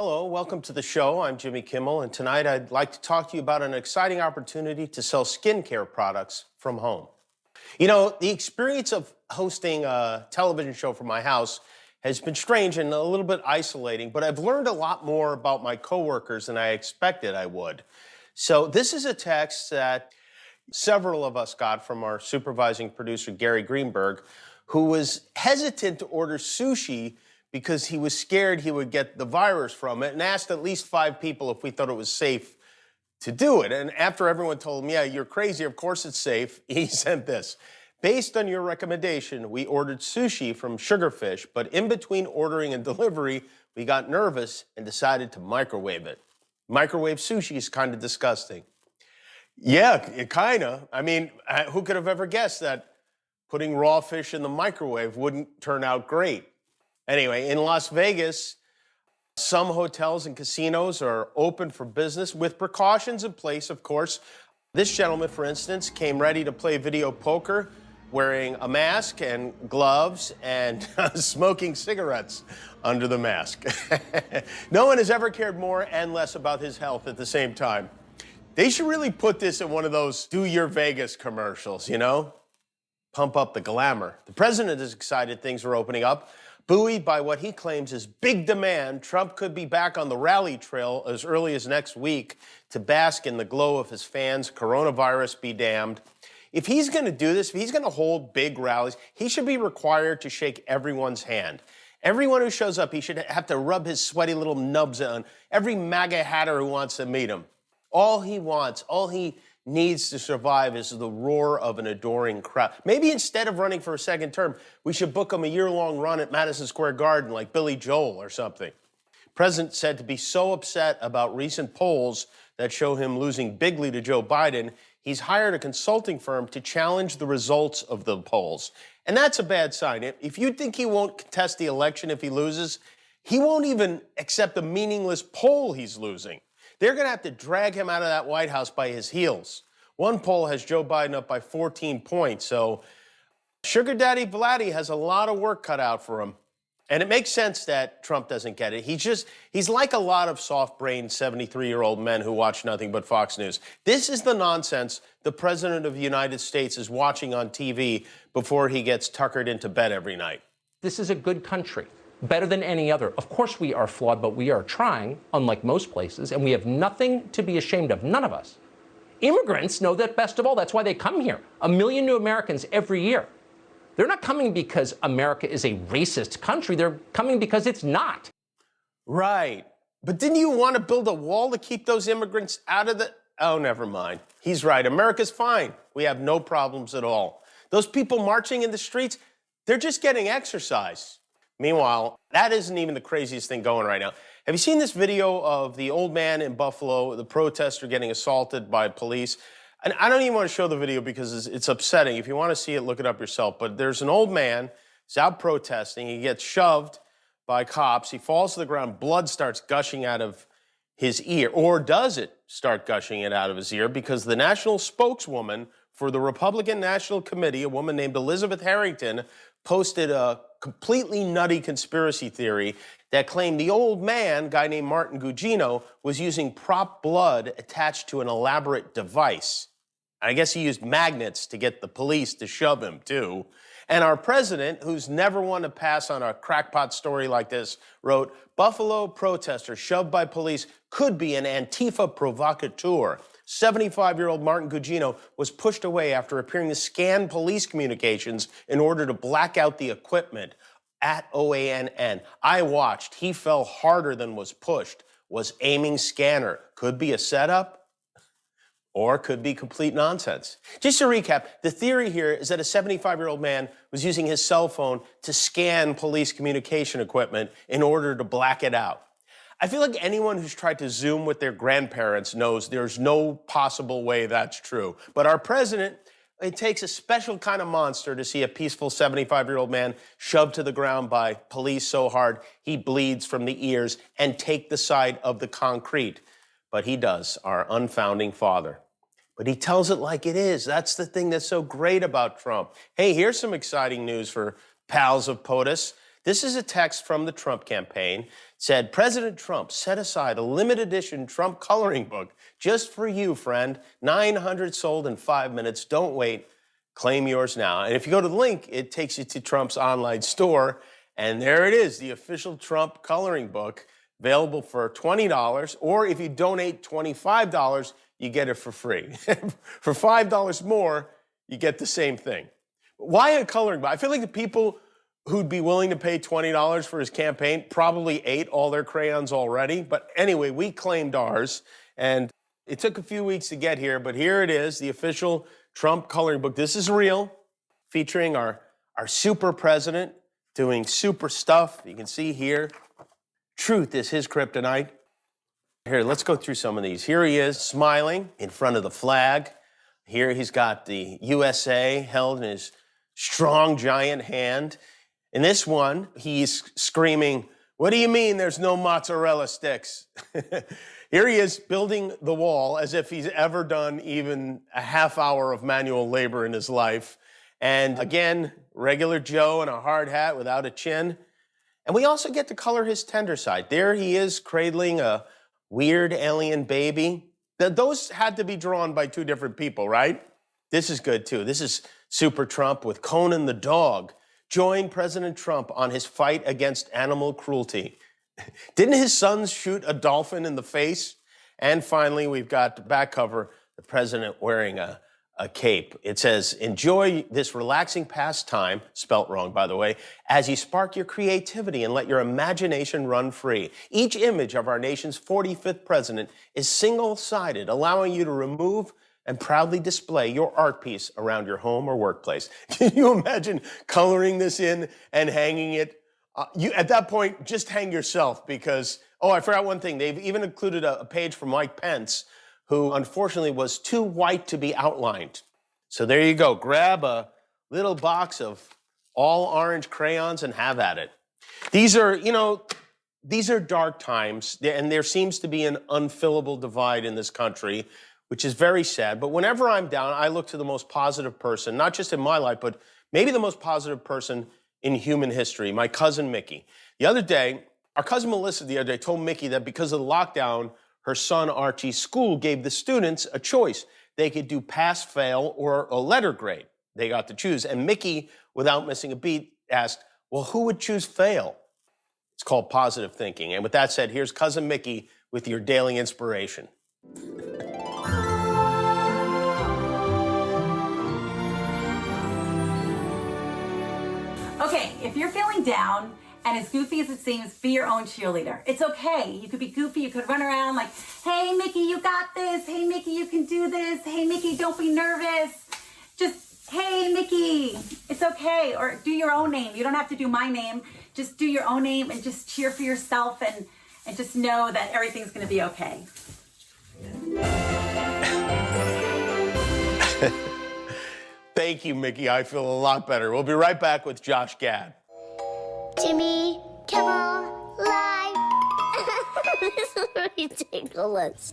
Hello, welcome to the show. I'm Jimmy Kimmel, and tonight I'd like to talk to you about an exciting opportunity to sell skincare products from home. You know, the experience of hosting a television show from my house has been strange and a little bit isolating, but I've learned a lot more about my coworkers than I expected I would. So, this is a text that several of us got from our supervising producer, Gary Greenberg, who was hesitant to order sushi because he was scared he would get the virus from it and asked at least 5 people if we thought it was safe to do it. And after everyone told him, yeah, you're crazy, of course it's safe, he sent this. Based on your recommendation, we ordered sushi from Sugarfish, but in between ordering and delivery, we got nervous and decided to microwave it. Microwave sushi is kind of disgusting. Yeah, it kind of. I mean, who could have ever guessed that putting raw fish in the microwave wouldn't turn out great? Anyway, in Las Vegas, some hotels and casinos are open for business with precautions in place, of course. This gentleman, for instance, came ready to play video poker wearing a mask and gloves and smoking cigarettes under the mask. No one has ever cared more and less about his health at the same time. They should really put this in one of those Do Your Vegas commercials, you know? Pump up the glamour. The president is excited things are opening up. Buoyed by what he claims is big demand, Trump could be back on the rally trail as early as next week to bask in the glow of his fans. Coronavirus be damned. If he's going to do this, if he's going to hold big rallies, he should be required to shake everyone's hand. Everyone who shows up, he should have to rub his sweaty little nubs on. Every MAGA hatter who wants to meet him. All he wants, all he needs to survive is the roar of an adoring crowd. Maybe instead of running for a second term, we should book him a year-long run at Madison Square Garden like Billy Joel or something. President said to be so upset about recent polls that show him losing bigly to Joe Biden, he's hired a consulting firm to challenge the results of the polls. And that's a bad sign. If you think he won't contest the election if he loses, he won't even accept the meaningless poll he's losing. They're going to have to drag him out of that White House by his heels. One poll has Joe Biden up by 14 points, so Sugar Daddy Vladdy has a lot of work cut out for him. And it makes sense that Trump doesn't get it. He's like a lot of soft-brained 73-year-old men who watch nothing but Fox News. This is the nonsense the President of the United States is watching on TV before he gets tuckered into bed every night. This is a good country. Better than any other. Of course we are flawed, but we are trying, unlike most places, and we have nothing to be ashamed of, none of us. Immigrants know that best of all. That's why they come here. 1 million new Americans every year. They're not coming because America is a racist country. They're coming because it's not. Right. But didn't you want to build a wall to keep those immigrants out of the... Oh, never mind. He's right. America's fine. We have no problems at all. Those people marching in the streets, they're just getting exercise. Meanwhile, that isn't even the craziest thing going right now. Have you seen this video of the old man in Buffalo, the protester getting assaulted by police? And I don't even want to show the video because it's upsetting. If you want to see it, look it up yourself. But there's an old man, he's out protesting. He gets shoved by cops. He falls to the ground. Blood starts gushing out of his ear. Or does it start gushing it out of his ear? Because the national spokeswoman for the Republican National Committee, a woman named Elizabeth Harrington, posted a completely nutty conspiracy theory that claimed the old man, a guy named Martin Gugino, was using prop blood attached to an elaborate device. I guess he used magnets to get the police to shove him, too. And our president, who's never one to pass on a crackpot story like this, wrote, Buffalo protester shoved by police could be an Antifa provocateur. 75-year-old Martin Gugino was pushed away after appearing to scan police communications in order to black out the equipment at OANN. I watched. He fell harder than was pushed. Was aiming scanner. Could be a setup or could be complete nonsense. Just to recap, the theory here is that a 75-year-old man was using his cell phone to scan police communication equipment in order to black it out. I feel like anyone who's tried to Zoom with their grandparents knows there's no possible way that's true. But our president, it takes a special kind of monster to see a peaceful 75-year-old man shoved to the ground by police so hard he bleeds from the ears and take the side of the concrete. But he does, our unfounding father. But he tells it like it is. That's the thing that's so great about Trump. Hey, here's some exciting news for pals of POTUS. This is a text from the Trump campaign. It said, President Trump set aside a limited edition Trump coloring book just for you, friend. 900 sold in 5 minutes. Don't wait. Claim yours now. And if you go to the link, it takes you to Trump's online store. And there it is, the official Trump coloring book, available for $20. Or if you donate $25, you get it for free. For $5 more, you get the same thing. Why a coloring book? I feel like the people who'd be willing to pay $20 for his campaign probably ate all their crayons already. But anyway, we claimed ours. And it took a few weeks to get here, but here it is, the official Trump coloring book. This is real, featuring our super president doing super stuff. You can see here, truth is his kryptonite. Here, let's go through some of these. Here he is, smiling in front of the flag. Here he's got the USA held in his strong, giant hand. In this one, he's screaming, "What do you mean there's no mozzarella sticks?" Here he is building the wall as if he's ever done even a half hour of manual labor in his life. And again, regular Joe in a hard hat without a chin. And we also get to color his tender side. There he is cradling a weird alien baby. Those had to be drawn by two different people, right? This is good too. This is Super Trump with Conan the dog. Join President Trump on his fight against animal cruelty. Didn't his sons shoot a dolphin in the face? And finally, we've got the back cover, the president wearing a cape. It says, enjoy this relaxing pastime, spelt wrong, by the way, as you spark your creativity and let your imagination run free. Each image of our nation's 45th president is single-sided, allowing you to remove and proudly display your art piece around your home or workplace. Can you imagine coloring this in and hanging it? At that point, just hang yourself because, oh, I forgot one thing. They've even included a page from Mike Pence, who unfortunately was too white to be outlined. So there you go. Grab a little box of all orange crayons and have at it. These are dark times, and there seems to be an unfillable divide in this country, which is very sad. But whenever I'm down, I look to the most positive person, not just in my life, but maybe the most positive person in human history, my cousin Mickey. The other day, our cousin Melissa told Mickey that because of the lockdown, her son Archie's school gave the students a choice. They could do pass, fail, or a letter grade. They got to choose. And Mickey, without missing a beat, asked, well, who would choose fail? It's called positive thinking. And with that said, here's cousin Mickey with your daily inspiration. Okay, if you're feeling down, and as goofy as it seems, be your own cheerleader. It's okay. You could be goofy. You could run around like, hey, Mickey, you got this. Hey, Mickey, you can do this. Hey, Mickey, don't be nervous. Just, hey, Mickey, it's okay. Or do your own name. You don't have to do my name. Just do your own name and just cheer for yourself and just know that everything's going to be okay. Thank you, Mickey. I feel a lot better. We'll be right back with Josh Gad. Jimmy Kimmel Live. This is ridiculous.